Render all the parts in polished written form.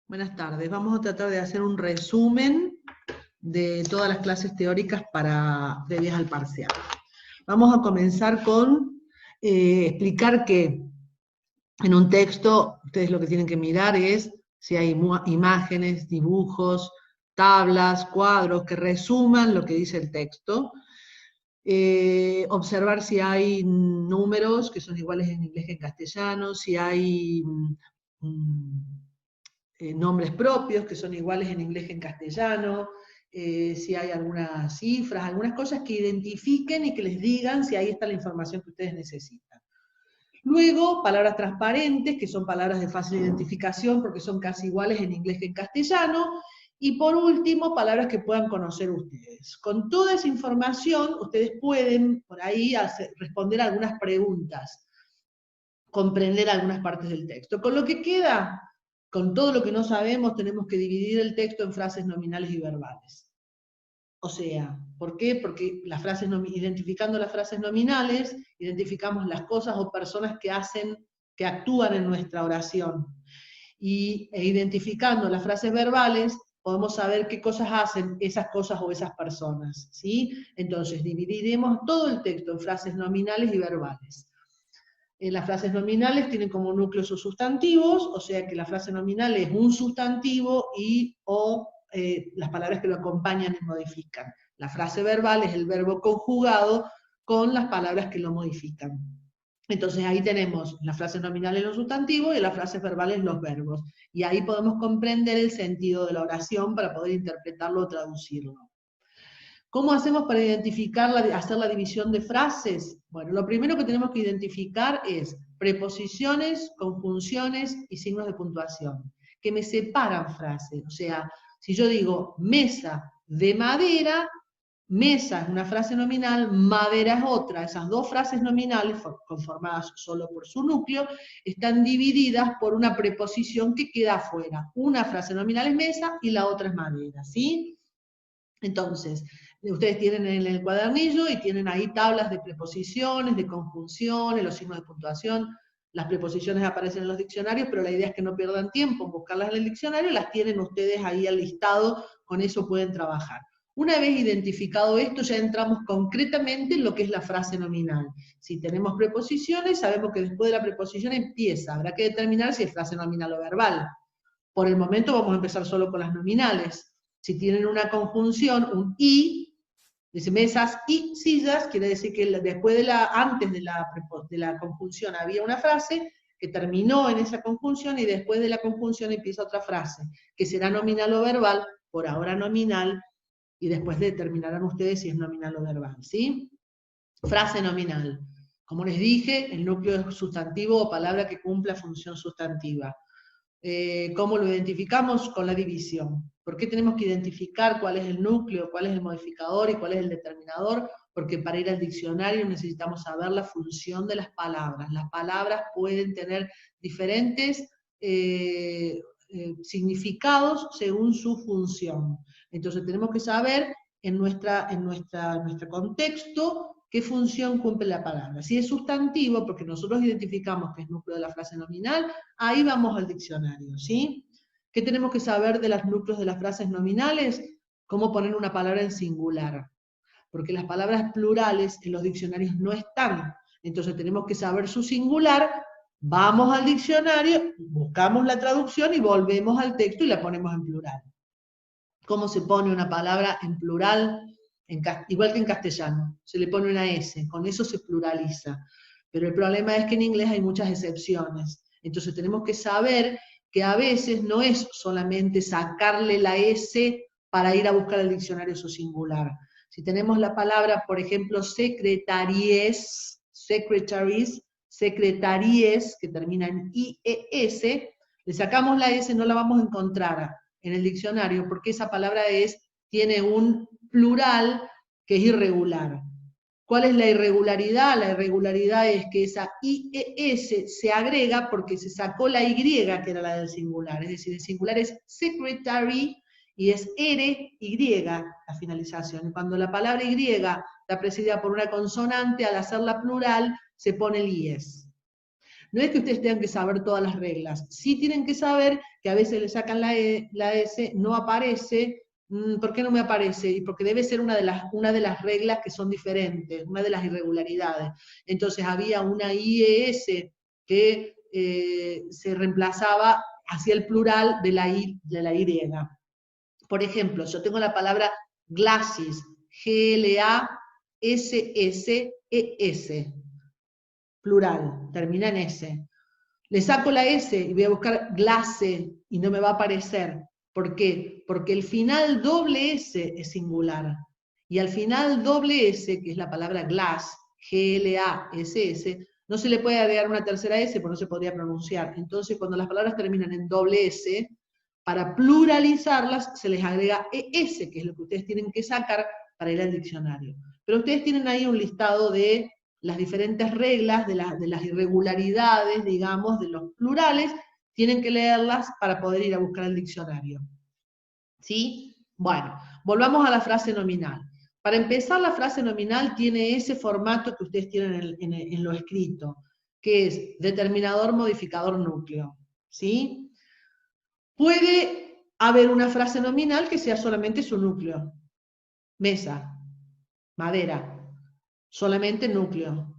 Buenas tardes. Vamos a tratar de hacer un resumen de todas las clases teóricas previas al parcial. Vamos a comenzar con explicar que en un texto, ustedes lo que tienen que mirar es si hay imágenes, dibujos, tablas, cuadros que resuman lo que dice el texto. Observar si hay números que son iguales en inglés que en castellano, si hay nombres propios que son iguales en inglés que en castellano, si hay algunas cifras, algunas cosas que identifiquen y que les digan si ahí está la información que ustedes necesitan. Luego, palabras transparentes, que son palabras de fácil identificación porque son casi iguales en inglés que en castellano. Y por último, palabras que puedan conocer ustedes. Con toda esa información, ustedes pueden por ahí responder algunas preguntas, comprender algunas partes del texto. Con lo que queda, con todo lo que no sabemos, tenemos que dividir el texto en frases nominales y verbales. O sea, ¿por qué? Porque identificando las frases nominales, identificamos las cosas o personas que actúan en nuestra oración. E identificando las frases verbales, podemos saber qué cosas hacen esas cosas o esas personas, ¿sí? Entonces, dividiremos todo el texto en frases nominales y verbales. Las frases nominales tienen como núcleo sus sustantivos, o sea que la frase nominal es un sustantivo las palabras que lo acompañan y modifican. La frase verbal es el verbo conjugado con las palabras que lo modifican. Entonces ahí tenemos las frases nominales los sustantivos y las frases verbales los verbos. Y ahí podemos comprender el sentido de la oración para poder interpretarlo o traducirlo. ¿Cómo hacemos para hacer la división de frases? Bueno, lo primero que tenemos que identificar es preposiciones, conjunciones y signos de puntuación, que me separan frases. O sea, si yo digo mesa de madera, mesa es una frase nominal, madera es otra. Esas dos frases nominales, conformadas solo por su núcleo, están divididas por una preposición que queda afuera. Una frase nominal es mesa y la otra es madera, ¿sí? Entonces, ustedes tienen en el cuadernillo y tienen ahí tablas de preposiciones, de conjunciones, los signos de puntuación. Las preposiciones aparecen en los diccionarios, pero la idea es que no pierdan tiempo en buscarlas en el diccionario, las tienen ustedes ahí al listado, con eso pueden trabajar. Una vez identificado esto, ya entramos concretamente en lo que es la frase nominal. Si tenemos preposiciones, sabemos que después de la preposición empieza, habrá que determinar si es frase nominal o verbal. Por el momento vamos a empezar solo con las nominales. Si tienen una conjunción, un y, dice mesas y sillas, quiere decir que antes de la conjunción había una frase que terminó en esa conjunción y después de la conjunción empieza otra frase, que será nominal o verbal, por ahora nominal, y después determinarán ustedes si es nominal o verbal, ¿sí? Frase nominal. Como les dije, el núcleo es sustantivo o palabra que cumpla función sustantiva. ¿Cómo lo identificamos? Con la división. ¿Por qué tenemos que identificar cuál es el núcleo, cuál es el modificador y cuál es el determinador? Porque para ir al diccionario necesitamos saber la función de las palabras. Las palabras pueden tener diferentes significados según su función. Entonces tenemos que saber en nuestro contexto qué función cumple la palabra. Si es sustantivo, porque nosotros identificamos que es núcleo de la frase nominal, ahí vamos al diccionario, ¿sí? ¿Qué tenemos que saber de los núcleos de las frases nominales? Cómo poner una palabra en singular. Porque las palabras plurales en los diccionarios no están. Entonces tenemos que saber su singular, vamos al diccionario, buscamos la traducción y volvemos al texto y la ponemos en plural. ¿Cómo se pone una palabra en plural? Igual que en castellano, se le pone una S, con eso se pluraliza. Pero el problema es que en inglés hay muchas excepciones. Entonces tenemos que saber que a veces no es solamente sacarle la S para ir a buscar el diccionario su singular. Si tenemos la palabra, por ejemplo, secretaries, que termina en IES, le sacamos la S, no la vamos a encontrar en el diccionario, porque esa palabra tiene un plural que es irregular. ¿Cuál es la irregularidad? La irregularidad es que esa IES se agrega porque se sacó la Y, que era la del singular. Es decir, el singular es secretary y es RY la finalización. Cuando la palabra Y está precedida por una consonante, al hacerla plural, se pone el IES. No es que ustedes tengan que saber todas las reglas, sí tienen que saber que a veces le sacan la S, no aparece. ¿Por qué no me aparece? Y porque debe ser una de las reglas que son diferentes, una de las irregularidades. Entonces había una IES que se reemplazaba hacia el plural de la Y. Por ejemplo, yo tengo la palabra glasses, G-L-A-S-S-E-S, plural, termina en S. Le saco la S y voy a buscar glace y no me va a aparecer. ¿Por qué? Porque el final doble S es singular. Y al final doble S, que es la palabra glass, G-L-A-S-S, no se le puede agregar una tercera S porque no se podría pronunciar. Entonces, cuando las palabras terminan en doble S, para pluralizarlas se les agrega ES, que es lo que ustedes tienen que sacar para ir al diccionario. Pero ustedes tienen ahí un listado de las diferentes reglas, de las irregularidades, digamos, de los plurales, tienen que leerlas para poder ir a buscar el diccionario. ¿Sí? Bueno, volvamos a la frase nominal. Para empezar, la frase nominal tiene ese formato que ustedes tienen en lo escrito, que es determinador, modificador, núcleo. ¿Sí? Puede haber una frase nominal que sea solamente su núcleo. Mesa, madera, solamente núcleo.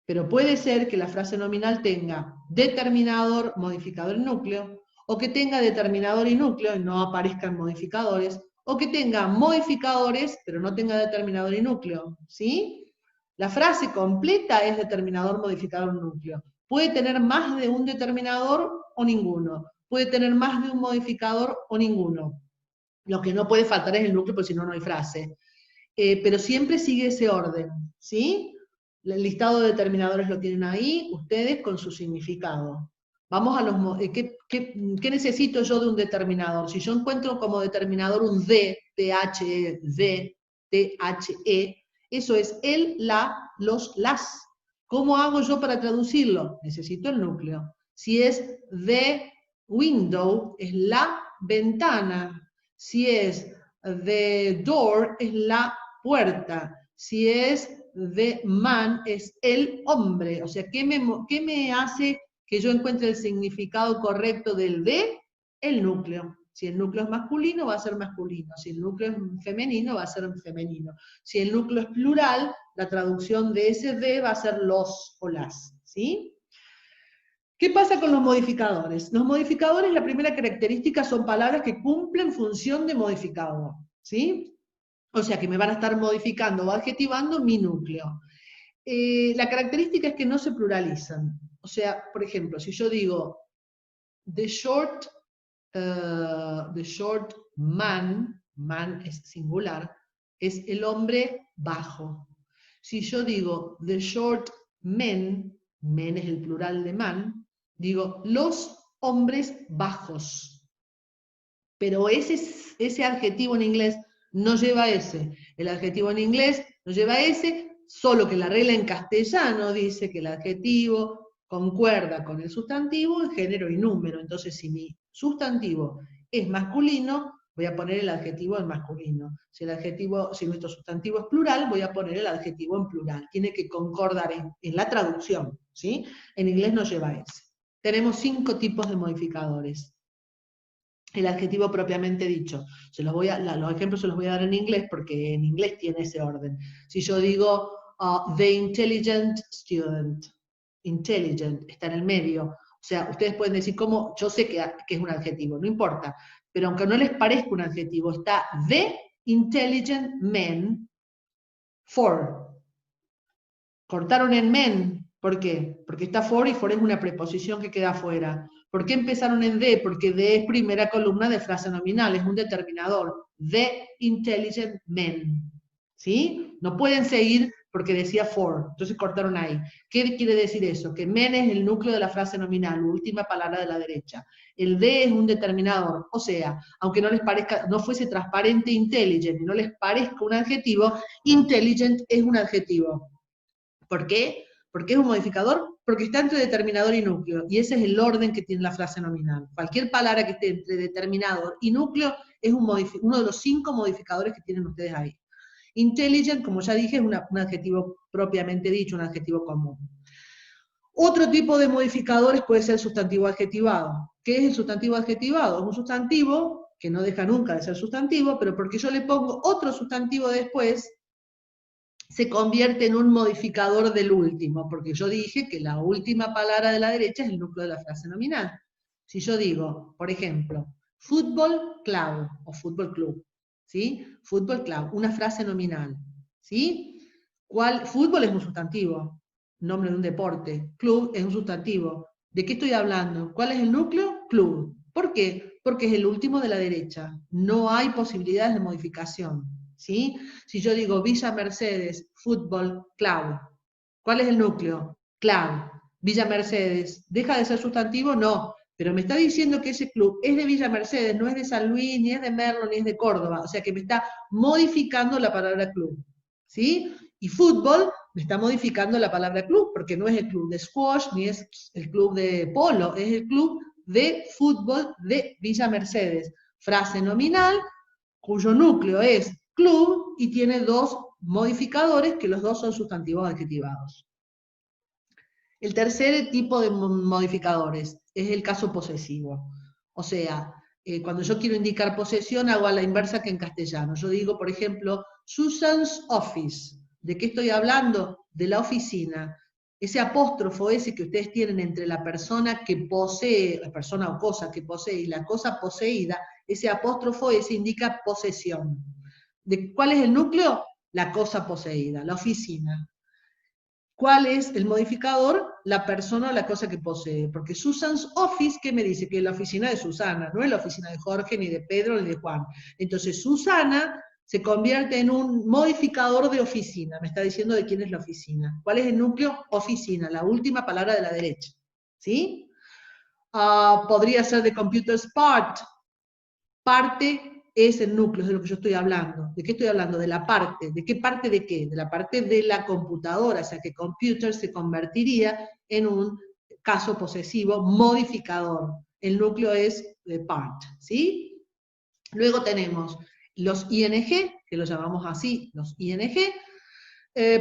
Pero puede ser que la frase nominal tenga determinador, modificador y núcleo, o que tenga determinador y núcleo y no aparezcan modificadores, o que tenga modificadores pero no tenga determinador y núcleo. ¿Sí? La frase completa es determinador, modificador, núcleo. Puede tener más de un determinador o ninguno. Puede tener más de un modificador o ninguno. Lo que no puede faltar es el núcleo, porque si no, no hay frase. Pero siempre sigue ese orden, ¿sí? El listado de determinadores lo tienen ahí, ustedes con su significado. Vamos a los... ¿Qué necesito yo de un determinador? Si yo encuentro como determinador un D, T-H-E, D, T-H-E, eso es el, la, los, las. ¿Cómo hago yo para traducirlo? Necesito el núcleo. Si es the window, es la ventana. Si es the door, es la puerta. Si es the man, es el hombre. O sea, ¿qué me hace que yo encuentre el significado correcto del de? El núcleo. Si el núcleo es masculino, va a ser masculino. Si el núcleo es femenino, va a ser femenino. Si el núcleo es plural, la traducción de ese de va a ser los o las. ¿Sí? ¿Qué pasa con los modificadores? Los modificadores, la primera característica son palabras que cumplen función de modificador. ¿Sí? O sea, que me van a estar modificando o adjetivando mi núcleo. La característica es que no se pluralizan. O sea, por ejemplo, si yo digo the short man, man es singular, es el hombre bajo. Si yo digo the short men, men es el plural de man, digo los hombres bajos. Pero ese adjetivo en inglés no lleva ese. El adjetivo en inglés no lleva ese, solo que la regla en castellano dice que el adjetivo concuerda con el sustantivo en género y número. Entonces, si mi sustantivo es masculino, voy a poner el adjetivo en masculino. Si nuestro sustantivo es plural, voy a poner el adjetivo en plural. Tiene que concordar en la traducción, ¿sí? En inglés no lleva ese. Tenemos 5 tipos de modificadores. El adjetivo propiamente dicho. Los ejemplos se los voy a dar en inglés porque en inglés tiene ese orden. Si yo digo the intelligent student, intelligent, está en el medio. O sea, ustedes pueden decir cómo, yo sé que es un adjetivo, no importa, pero aunque no les parezca un adjetivo, está the intelligent men for. Cortaron en men, ¿por qué? Porque está for y for es una preposición que queda afuera. ¿Por qué empezaron en de? Porque de es primera columna de frase nominal, es un determinador. The intelligent men. ¿Sí? No pueden seguir porque decía for, entonces cortaron ahí. ¿Qué quiere decir eso? Que men es el núcleo de la frase nominal, última palabra de la derecha. El de es un determinador, o sea, aunque no les parezca, no fuese transparente intelligent y no les parezca un adjetivo, intelligent es un adjetivo. ¿Por qué? ¿Por qué es un modificador? Porque está entre determinador y núcleo, y ese es el orden que tiene la frase nominal. Cualquier palabra que esté entre determinador y núcleo es uno de los 5 modificadores que tienen ustedes ahí. Intelligent, como ya dije, es un adjetivo propiamente dicho, un adjetivo común. Otro tipo de modificadores puede ser el sustantivo adjetivado. ¿Qué es el sustantivo adjetivado? Es un sustantivo que no deja nunca de ser sustantivo, pero porque yo le pongo otro sustantivo después, se convierte en un modificador del último, porque yo dije que la última palabra de la derecha es el núcleo de la frase nominal. Si yo digo, por ejemplo, fútbol club o fútbol club, ¿sí? Fútbol club, una frase nominal, ¿sí? Fútbol es un sustantivo, nombre de un deporte, club es un sustantivo. ¿De qué estoy hablando? ¿Cuál es el núcleo? Club. ¿Por qué? Porque es el último de la derecha. No hay posibilidades de modificación, ¿sí? Si yo digo Villa Mercedes Fútbol Club, ¿cuál es el núcleo? Club. Villa Mercedes, ¿deja de ser sustantivo? No, pero me está diciendo que ese club es de Villa Mercedes, no es de San Luis, ni es de Merlo, ni es de Córdoba, o sea que me está modificando la palabra club, ¿sí? Y fútbol me está modificando la palabra club, porque no es el club de squash, ni es el club de polo, es el club de fútbol de Villa Mercedes. Frase nominal, cuyo núcleo es club y tiene dos modificadores, que los dos son sustantivos adjetivados. El tercer tipo de modificadores es el caso posesivo. O sea, cuando yo quiero indicar posesión, hago a la inversa que en castellano. Yo digo, por ejemplo, Susan's office. ¿De qué estoy hablando? De la oficina. Ese apóstrofo ese que ustedes tienen entre la persona que posee, la persona o cosa que posee y la cosa poseída, ese apóstrofo ese indica posesión. ¿Cuál es el núcleo? La cosa poseída, la oficina. ¿Cuál es el modificador? La persona o la cosa que posee. Porque Susan's office, ¿qué me dice? Que es la oficina de Susana, no es la oficina de Jorge, ni de Pedro, ni de Juan. Entonces Susana se convierte en un modificador de oficina. Me está diciendo de quién es la oficina. ¿Cuál es el núcleo? Oficina, la última palabra de la derecha. ¿Sí? Podría ser de computer's part. Parte es el núcleo, es de lo que yo estoy hablando. ¿De qué estoy hablando? De la parte. ¿De qué parte de qué? De la parte de la computadora, o sea que computer se convertiría en un caso posesivo modificador. El núcleo es part, ¿sí? Luego tenemos los ING, que los llamamos así, los ING.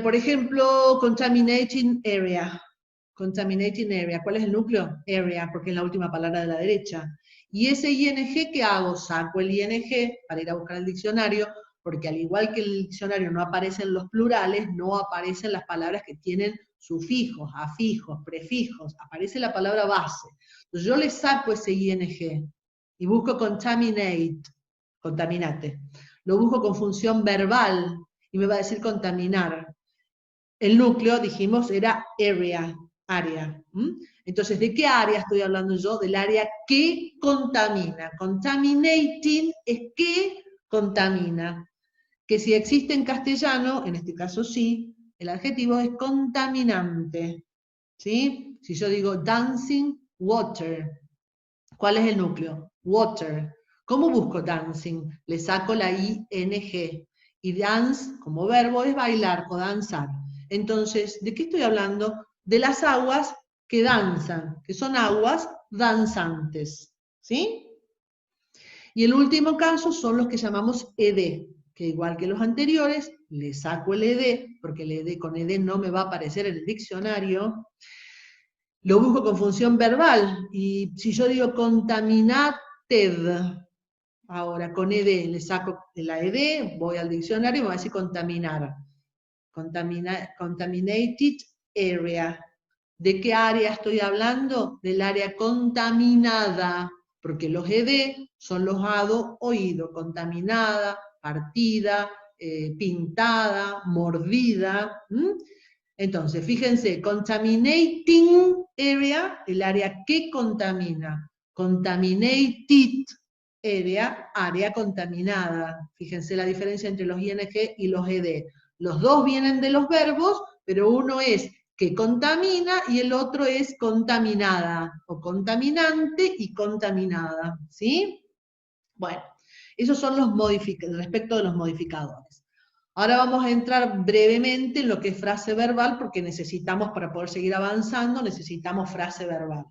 Por ejemplo, contaminating area. Contaminating area. ¿Cuál es el núcleo? Area, porque es la última palabra de la derecha. Y ese ING, ¿qué hago? Saco el ING para ir a buscar el diccionario, porque al igual que en el diccionario no aparecen los plurales, no aparecen las palabras que tienen sufijos, afijos, prefijos, aparece la palabra base. Entonces yo le saco ese ING y busco contaminate, contaminate. Lo busco con función verbal y me va a decir contaminar. El núcleo, dijimos, era area, área. Entonces, ¿de qué área estoy hablando yo? Del área que contamina. Contaminating es que contamina. Que si existe en castellano, en este caso sí, el adjetivo es contaminante. ¿Sí? Si yo digo dancing water, ¿cuál es el núcleo? Water. ¿Cómo busco dancing? Le saco la ing. Y dance, como verbo, es bailar o danzar. Entonces, ¿de qué estoy hablando? De las aguas que danzan, que son aguas danzantes, ¿sí? Y el último caso son los que llamamos ed, que igual que los anteriores, le saco el ed, porque el ed con ed no me va a aparecer en el diccionario, lo busco con función verbal, y si yo digo contaminated, ahora con ed, le saco la ed, voy al diccionario y me va a decir contaminar. Contaminated area. ¿De qué área estoy hablando? Del área contaminada, porque los ed son los hado, oído, contaminada, partida, pintada, mordida. Entonces, fíjense, contaminating area, el área que contamina. Contaminated area, área contaminada. Fíjense la diferencia entre los ing y los ed. Los dos vienen de los verbos, pero uno es que contamina y el otro es contaminada, o contaminante y contaminada, ¿sí? Bueno, esos son los respecto de los modificadores. Ahora vamos a entrar brevemente en lo que es frase verbal, porque necesitamos, para poder seguir avanzando, necesitamos frase verbal.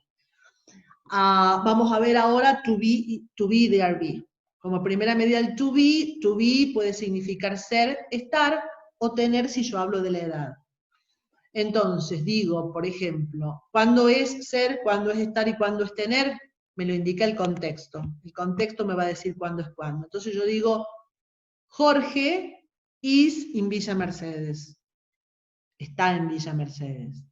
Vamos a ver ahora to be y there be. Como primera medida el to be puede significar ser, estar, o tener si yo hablo de la edad. Entonces digo, por ejemplo, ¿cuándo es ser, cuándo es estar y cuándo es tener? Me lo indica el contexto. El contexto me va a decir cuándo es cuándo. Entonces yo digo, Jorge is in Villa Mercedes. Está en Villa Mercedes.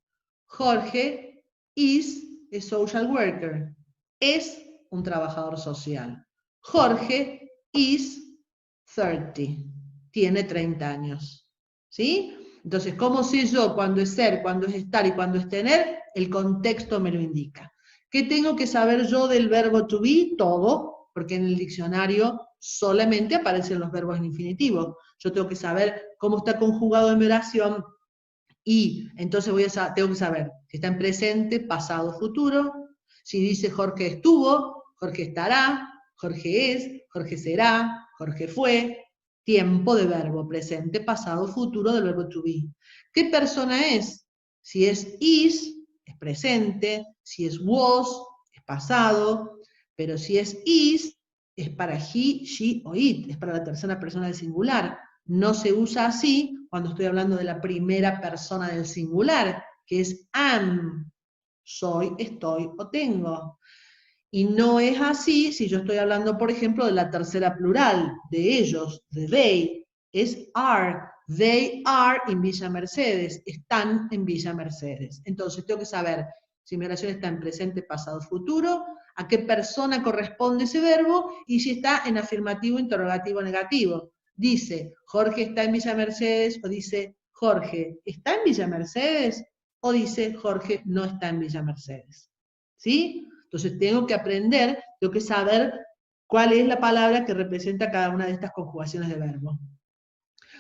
Jorge is a social worker. Es un trabajador social. Jorge is 30. Tiene 30 años. ¿Sí? Entonces, ¿cómo sé yo cuándo es ser, cuándo es estar y cuándo es tener? El contexto me lo indica. ¿Qué tengo que saber yo del verbo to be? Todo, porque en el diccionario solamente aparecen los verbos en infinitivo. Yo tengo que saber cómo está conjugado en mi oración y entonces tengo que saber si está en presente, pasado, futuro. Si dice Jorge estuvo, Jorge estará, Jorge es, Jorge será, Jorge fue. Tiempo de verbo, presente, pasado, futuro del verbo to be. ¿Qué persona es? Si es is, es presente. Si es was, es pasado. Pero si es is, es para he, she o it. Es para la tercera persona del singular. No se usa así cuando estoy hablando de la primera persona del singular, que es am. Soy, estoy o tengo. Y no es así si yo estoy hablando, por ejemplo, de la tercera plural, de ellos, de they. Es are. They are in Villa Mercedes. Están en Villa Mercedes. Entonces tengo que saber si mi oración está en presente, pasado, futuro, a qué persona corresponde ese verbo y si está en afirmativo, interrogativo, negativo. Dice, Jorge está en Villa Mercedes, o dice, Jorge está en Villa Mercedes, o dice, Jorge no está en Villa Mercedes. ¿Sí? Entonces tengo que aprender, tengo que saber cuál es la palabra que representa cada una de estas conjugaciones de verbo.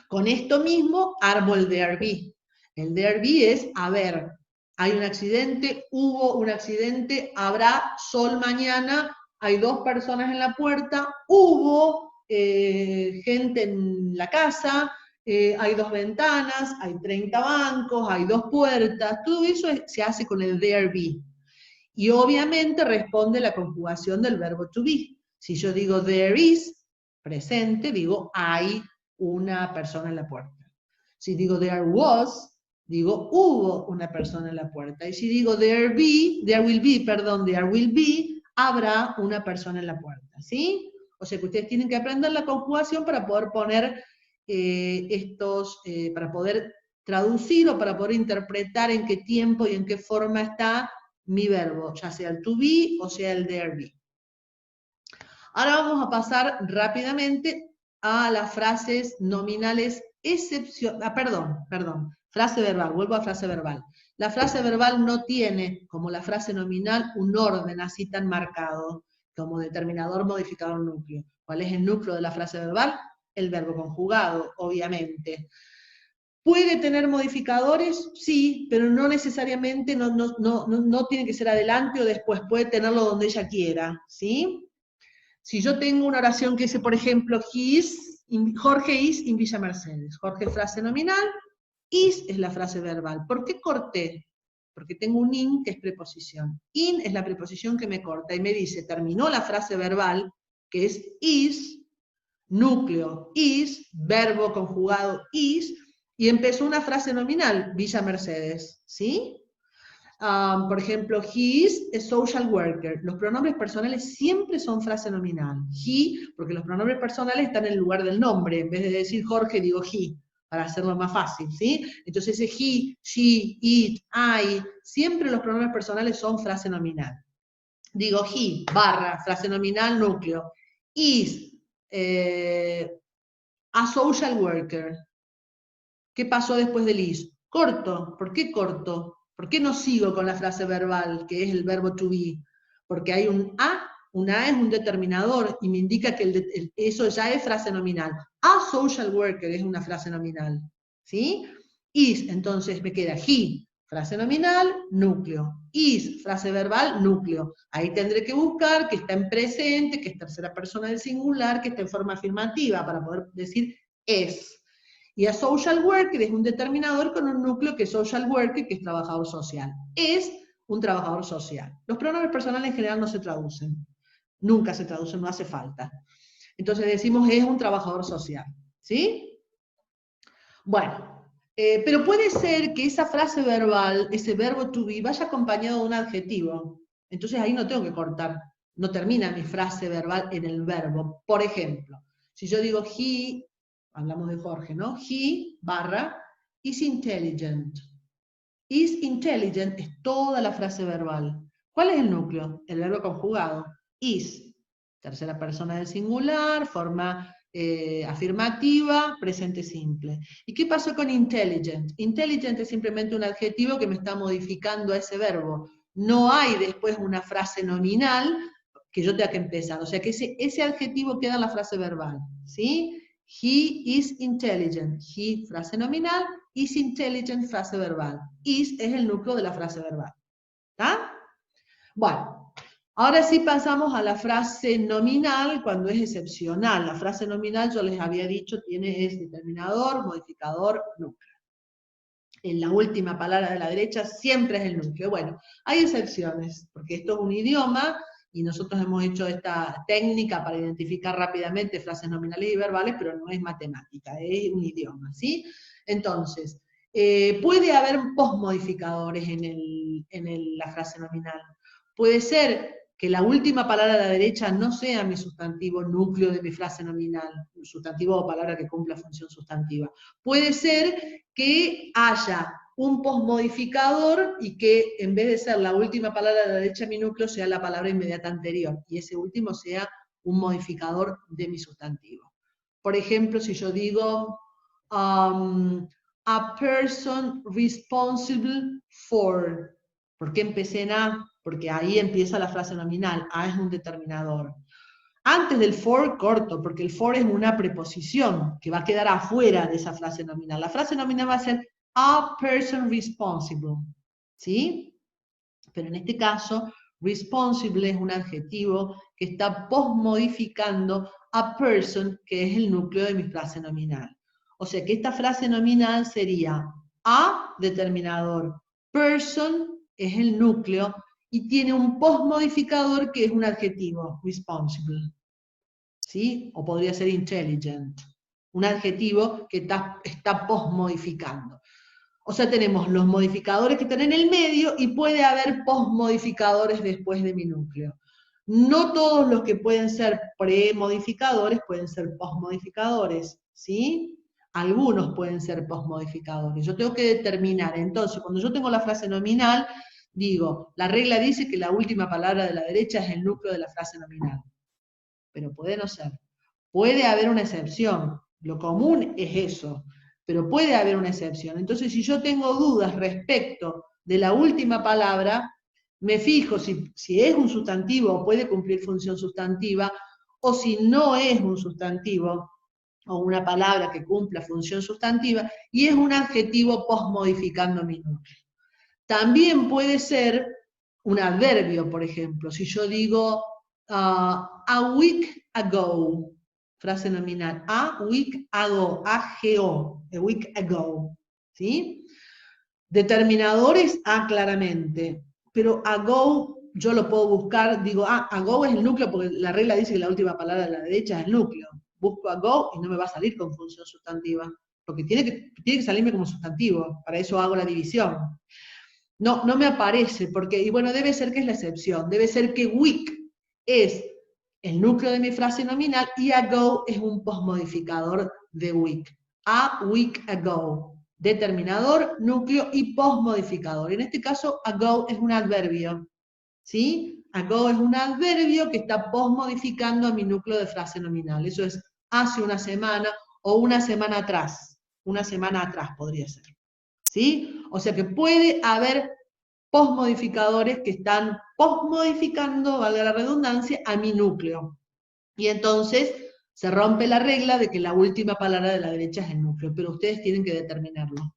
Con esto mismo armo el there be. El there be es haber. Hay un accidente, hubo un accidente, habrá sol mañana, hay 2 personas en la puerta, hubo gente en la casa, hay 2 ventanas, hay 30 bancos, hay 2 puertas, todo eso se hace con el there be. Y obviamente responde la conjugación del verbo to be. Si yo digo there is, presente, digo hay una persona en la puerta. Si digo there was, digo hubo una persona en la puerta. Y si digo there will be, habrá una persona en la puerta. ¿Sí? O sea que ustedes tienen que aprender la conjugación para poder poner para poder traducir o para poder interpretar en qué tiempo y en qué forma está mi verbo, ya sea el to be o sea el there be. Ahora vamos a pasar rápidamente a las frases nominales frase verbal, vuelvo a frase verbal. La frase verbal no tiene, como la frase nominal, un orden así tan marcado, como determinador, modificador, núcleo. ¿Cuál es el núcleo de la frase verbal? El verbo conjugado, obviamente. ¿Puede tener modificadores? Sí, pero no necesariamente, no tiene que ser adelante o después, puede tenerlo donde ella quiera, ¿sí? Si yo tengo una oración que dice, por ejemplo, Jorge is in Villa Mercedes. Jorge es frase nominal, is es la frase verbal. ¿Por qué corté? Porque tengo un in que es preposición. In es la preposición que me corta y me dice, terminó la frase verbal, que es is, núcleo is, verbo conjugado is, y empezó una frase nominal, Villa Mercedes, ¿sí? Por ejemplo, he is a social worker. Los pronombres personales siempre son frase nominal. He, porque los pronombres personales están en el lugar del nombre. En vez de decir Jorge, digo he, para hacerlo más fácil, ¿sí? Entonces ese he, she, it, I, siempre los pronombres personales son frase nominal. Digo he, barra, frase nominal, núcleo. Is, a social worker. ¿Qué pasó después del is? Corto. ¿Por qué corto? ¿Por qué no sigo con la frase verbal, que es el verbo to be? Porque hay un a es un determinador y me indica que eso ya es frase nominal. A social worker es una frase nominal. ¿Sí? Is, entonces me queda he, frase nominal, núcleo. Is, frase verbal, núcleo. Ahí tendré que buscar que está en presente, que es tercera persona del singular, que está en forma afirmativa, para poder decir es. Y a social worker es un determinador con un núcleo que es social worker, que es trabajador social. Es un trabajador social. Los pronombres personales en general no se traducen. Nunca se traducen, no hace falta. Entonces decimos es un trabajador social. ¿Sí? Bueno, Pero puede ser que esa frase verbal, ese verbo to be, vaya acompañado de un adjetivo. Entonces ahí no tengo que cortar, no termina mi frase verbal en el verbo. Por ejemplo, si yo digo he, hablamos de Jorge, ¿no? He barra is intelligent. Is intelligent es toda la frase verbal. ¿Cuál es el núcleo? El verbo conjugado. Is, tercera persona del singular, forma afirmativa, presente simple. ¿Y qué pasó con intelligent? Intelligent es simplemente un adjetivo que me está modificando a ese verbo. No hay después una frase nominal que yo tenga que empezar. O sea que ese adjetivo queda en la frase verbal. ¿Sí? He is intelligent. He, frase nominal. Is intelligent, frase verbal. Is es el núcleo de la frase verbal. ¿Está? Bueno, ahora sí pasamos a la frase nominal cuando es excepcional. La frase nominal, yo les había dicho, es determinador, modificador, núcleo. En la última palabra de la derecha siempre es el núcleo. Bueno, hay excepciones, porque esto es un idioma y nosotros hemos hecho esta técnica para identificar rápidamente frases nominales y verbales, pero no es matemática, es un idioma, ¿sí? Entonces, puede haber postmodificadores en la frase nominal. Puede ser que la última palabra de la derecha no sea mi sustantivo núcleo de mi frase nominal, sustantivo o palabra que cumpla función sustantiva. Puede ser que haya un postmodificador y que en vez de ser la última palabra de la derecha de mi núcleo sea la palabra inmediata anterior, y ese último sea un modificador de mi sustantivo. Por ejemplo, si yo digo a person responsible for, ¿por qué empecé en a? Porque ahí empieza la frase nominal, a es un determinador. Antes del for, corto, porque el for es una preposición que va a quedar afuera de esa frase nominal. La frase nominal va a ser a person responsible, ¿sí? Pero en este caso, responsible es un adjetivo que está postmodificando a person, que es el núcleo de mi frase nominal. O sea que esta frase nominal sería a determinador, person es el núcleo, y tiene un postmodificador que es un adjetivo, responsible. ¿Sí? O podría ser intelligent. Un adjetivo que está postmodificando. O sea, tenemos los modificadores que están en el medio y puede haber postmodificadores después de mi núcleo. No todos los que pueden ser premodificadores pueden ser postmodificadores, ¿sí? Algunos pueden ser postmodificadores. Yo tengo que determinar, entonces, cuando yo tengo la frase nominal, digo, la regla dice que la última palabra de la derecha es el núcleo de la frase nominal. Pero puede no ser. Puede haber una excepción. Lo común es eso, pero puede haber una excepción. Entonces, si yo tengo dudas respecto de la última palabra, me fijo si es un sustantivo o puede cumplir función sustantiva, o si no es un sustantivo o una palabra que cumpla función sustantiva, y es un adjetivo postmodificando mi núcleo. También puede ser un adverbio, por ejemplo. Si yo digo a week ago, frase nominal, a week ago, A-G-O, a week ago, ¿sí? Determinadores, claramente, pero ago yo lo puedo buscar, digo, ago es el núcleo, porque la regla dice que la última palabra de la derecha es el núcleo. Busco ago y no me va a salir con función sustantiva, porque tiene que salirme como sustantivo, para eso hago la división. No me aparece, porque, y bueno, debe ser que es la excepción, debe ser que week es el núcleo de mi frase nominal y ago es un postmodificador de week. A week ago. Determinador, núcleo y postmodificador. En este caso, ago es un adverbio. ¿Sí? Ago es un adverbio que está postmodificando a mi núcleo de frase nominal. Eso es hace una semana o una semana atrás. Una semana atrás podría ser. ¿Sí? O sea que puede haber postmodificadores que están postmodificando, valga la redundancia, a mi núcleo. Y entonces se rompe la regla de que la última palabra de la derecha es el núcleo, pero ustedes tienen que determinarlo.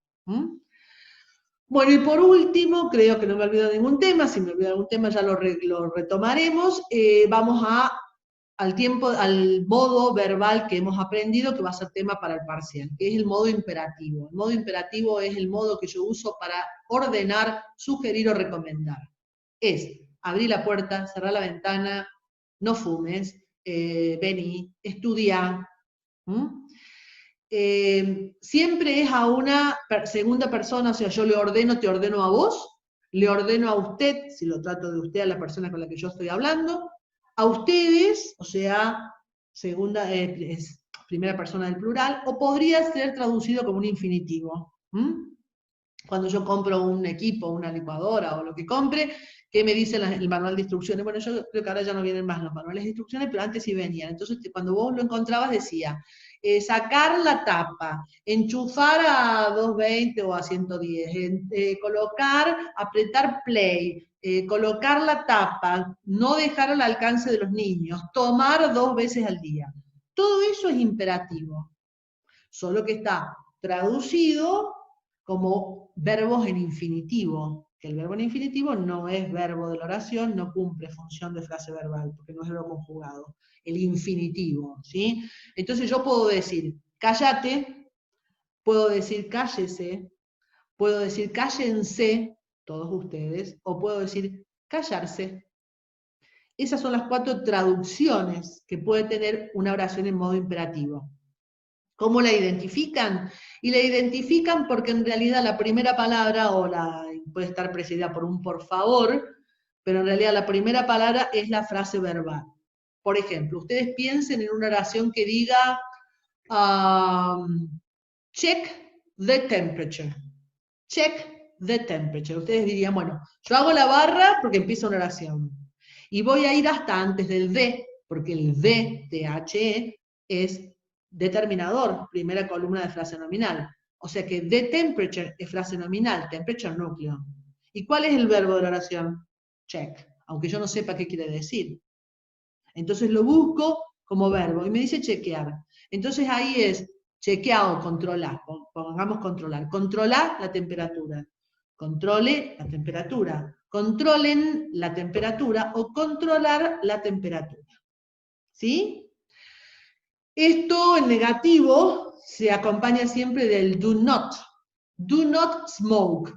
Bueno, y por último, creo que no me olvido de ningún tema, si me olvido de algún tema ya lo retomaremos, vamos al modo verbal que hemos aprendido, que va a ser tema para el parcial, que es el modo imperativo. El modo imperativo es el modo que yo uso para ordenar, sugerir o recomendar. Es abrir la puerta, cerrar la ventana, no fumes, vení, estudia. siempre es a una segunda persona, o sea, yo le ordeno, te ordeno a vos, le ordeno a usted, si lo trato de usted a la persona con la que yo estoy hablando, a ustedes, o sea, segunda, es primera persona del plural, o podría ser traducido como un infinitivo. Cuando yo compro un equipo, una licuadora o lo que compre, ¿qué me dice el manual de instrucciones? Bueno, yo creo que ahora ya no vienen más los manuales de instrucciones, pero antes sí venían. Entonces, cuando vos lo encontrabas decía, sacar la tapa, enchufar a 220 o a 110, colocar, apretar play, colocar la tapa, no dejar al alcance de los niños, tomar 2 veces al día. Todo eso es imperativo, solo que está traducido como verbos en infinitivo, que el verbo en infinitivo no es verbo de la oración, no cumple función de frase verbal, porque no es verbo conjugado, el infinitivo, ¿sí? Entonces yo puedo decir, cállate, puedo decir cállese, puedo decir cállense, todos ustedes, o puedo decir callarse. Esas son las 4 traducciones que puede tener una oración en modo imperativo. ¿Cómo la identifican? Y la identifican porque en realidad la primera palabra, puede estar precedida por un por favor, pero en realidad la primera palabra es la frase verbal. Por ejemplo, ustedes piensen en una oración que diga, check the temperature. Check the temperature. Ustedes dirían, bueno, yo hago la barra porque empieza una oración. Y voy a ir hasta antes del de, porque el de, THE, es determinador, primera columna de frase nominal. O sea que the temperature es frase nominal, temperature núcleo. ¿Y cuál es el verbo de la oración? Check, aunque yo no sepa qué quiere decir. Entonces lo busco como verbo y me dice chequear. Entonces ahí es chequear o controlar, pongamos controlar. Controlar la temperatura. Controle la temperatura. Controlen la temperatura o controlar la temperatura. ¿Sí? Esto en negativo se acompaña siempre del do not. Do not smoke.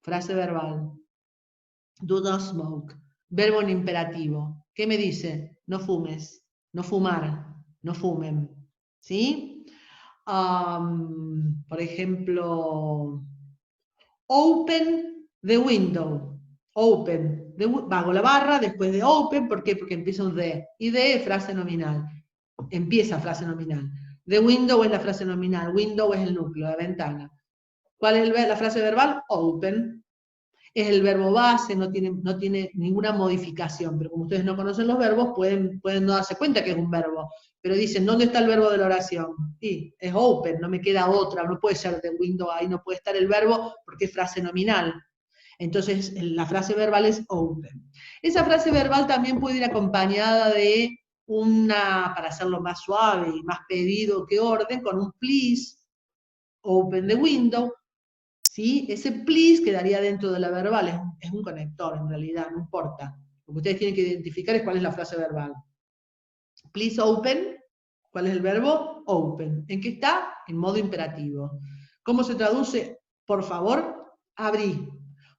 Frase verbal. Do not smoke. Verbo en imperativo. ¿Qué me dice? No fumes. No fumar. No fumen. ¿Sí? Por ejemplo, open the window. Open. Hago la barra después de open. ¿Por qué? Porque empieza un de. Y de es frase nominal. Empieza frase nominal. The window es la frase nominal. Window es el núcleo, la ventana. ¿Cuál es la frase verbal? Open. Es el verbo base, no tiene ninguna modificación, pero como ustedes no conocen los verbos, pueden no darse cuenta que es un verbo. Pero dicen, ¿dónde está el verbo de la oración? Y es open, no me queda otra, no puede ser the window, ahí no puede estar el verbo porque es frase nominal. Entonces, la frase verbal es open. Esa frase verbal también puede ir acompañada de para hacerlo más suave y más pedido que orden, con un please, open the window. ¿Sí? Ese please quedaría dentro de la verbal, es un conector en realidad, no importa. Lo que ustedes tienen que identificar es cuál es la frase verbal. Please open, ¿cuál es el verbo? Open. ¿En qué está? En modo imperativo. ¿Cómo se traduce? Por favor, abrí.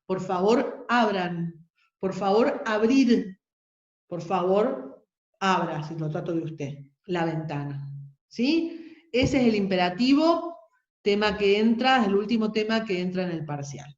Por favor, abran. Por favor, abrir. Por favor, abra, si lo trato de usted, la ventana. ¿Sí? Ese es el imperativo, tema que entra, es el último tema que entra en el parcial.